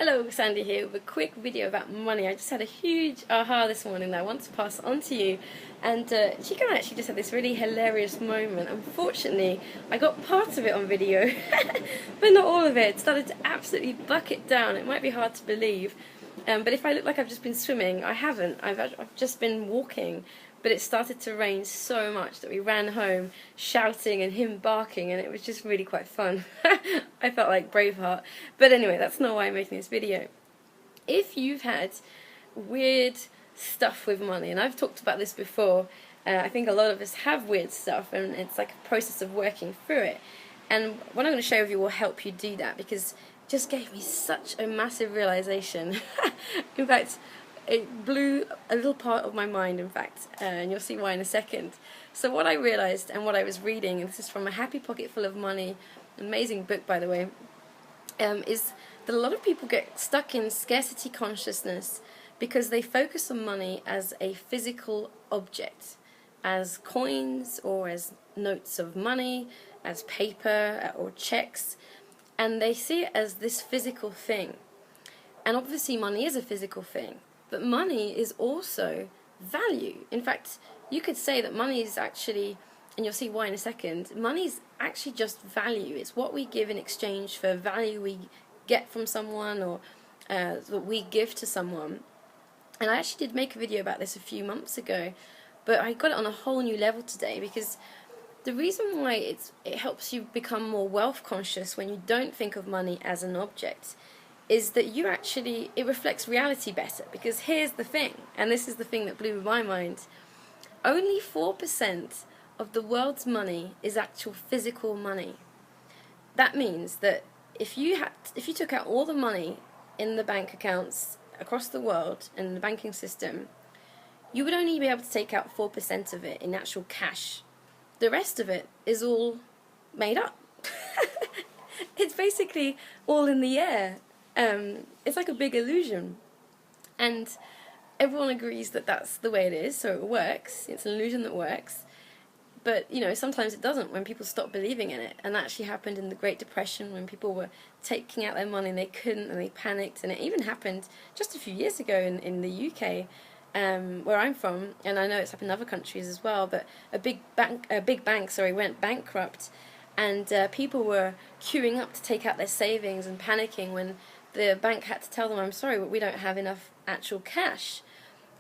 Hello, Sandy here with a quick video about money. I just had a huge aha this morning that I want to pass on to you, and Chico actually just had this really hilarious moment. Unfortunately, I got part of it on video, but not all of it. It started to absolutely bucket down. It might be hard to believe, but if I look like I've just been swimming, I haven't. I've just been walking. But it started to rain so much that we ran home shouting and him barking, and it was just really quite fun. I felt like Braveheart. But anyway, that's not why I'm making this video. If you've had weird stuff with money, and I've talked about this before, I think a lot of us have weird stuff, and it's like a process of working through it. And what I'm going to share with you will help you do that, because it just gave me such a massive realization. In fact, it blew a little part of my mind, in fact, and you'll see why in a second. So what I realized and what I was reading, and this is from A Happy Pocket Full of Money, amazing book by the way, is that a lot of people get stuck in scarcity consciousness because they focus on money as a physical object, as coins or as notes of money, as paper or checks, and they see it as this physical thing. And obviously money is a physical thing. But money is also value. In fact, you could say that money is actually, and you'll see why in a second, money is actually just value. It's what we give in exchange for value we get from someone, or that we give to someone. And I actually did make a video about this a few months ago, but I got it on a whole new level today, because the reason why it helps you become more wealth conscious when you don't think of money as an object is that it reflects reality better. Because here's the thing, and this is the thing that blew my mind, only 4% of the world's money is actual physical money. That means that if you took out all the money in the bank accounts across the world and the banking system, you would only be able to take out 4% of it in actual cash. The rest of it is all made up. It's basically all in the air. It's like a big illusion, and everyone agrees that that's the way it is, so it works. It's an illusion that works, but sometimes it doesn't when people stop believing in it. And that actually happened in the Great Depression, when people were taking out their money and they couldn't, and they panicked. And it even happened just a few years ago in the UK, where I'm from, and I know it's happened in other countries as well. But a big bank went bankrupt, and people were queuing up to take out their savings and panicking when the bank had to tell them, I'm sorry, but we don't have enough actual cash.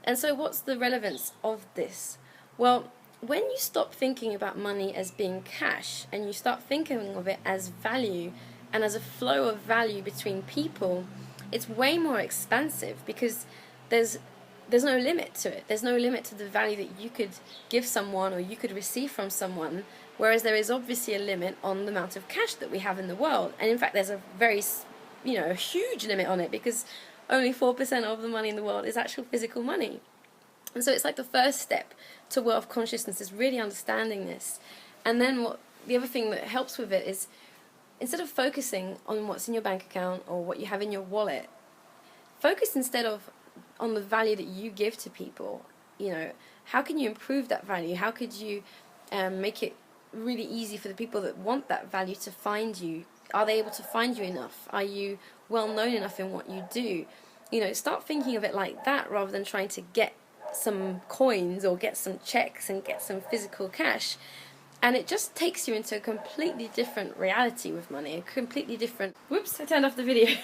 And so what's the relevance of this? Well, when you stop thinking about money as being cash, and you start thinking of it as value and as a flow of value between people, it's way more expansive, because there's no limit to it. There's no limit to the value that you could give someone or you could receive from someone, whereas there is obviously a limit on the amount of cash that we have in the world. And in fact, there's a very a huge limit on it, because only 4% of the money in the world is actual physical money. And so it's like the first step to wealth consciousness is really understanding this. And then the other thing that helps with it is, instead of focusing on what's in your bank account or what you have in your wallet, focus instead on the value that you give to people. How can you improve that value? How could you make it really easy for the people that want that value to find you? Are they able to find you enough? Are you well known enough in what you do? Start thinking of it like that, rather than trying to get some coins or get some checks and get some physical cash. And it just takes you into a completely different reality with money, a completely different... Whoops, I turned off the video.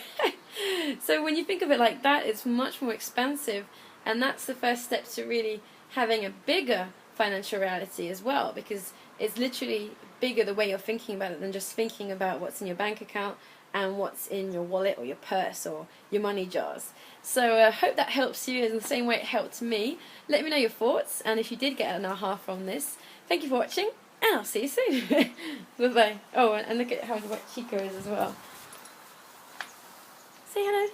So when you think of it like that, it's much more expansive, and that's the first step to really having a bigger financial reality as well, because it's literally bigger the way you're thinking about it than just thinking about what's in your bank account and what's in your wallet or your purse or your money jars. So I hope that helps you in the same way it helped me. Let me know your thoughts, and if you did get an aha from this, thank you for watching, and I'll see you soon. Bye bye. Oh, and look at how wet Chico is as well. Say hello.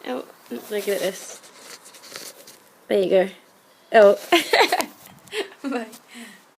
Oh, look at this. There you go. Oh. Bye.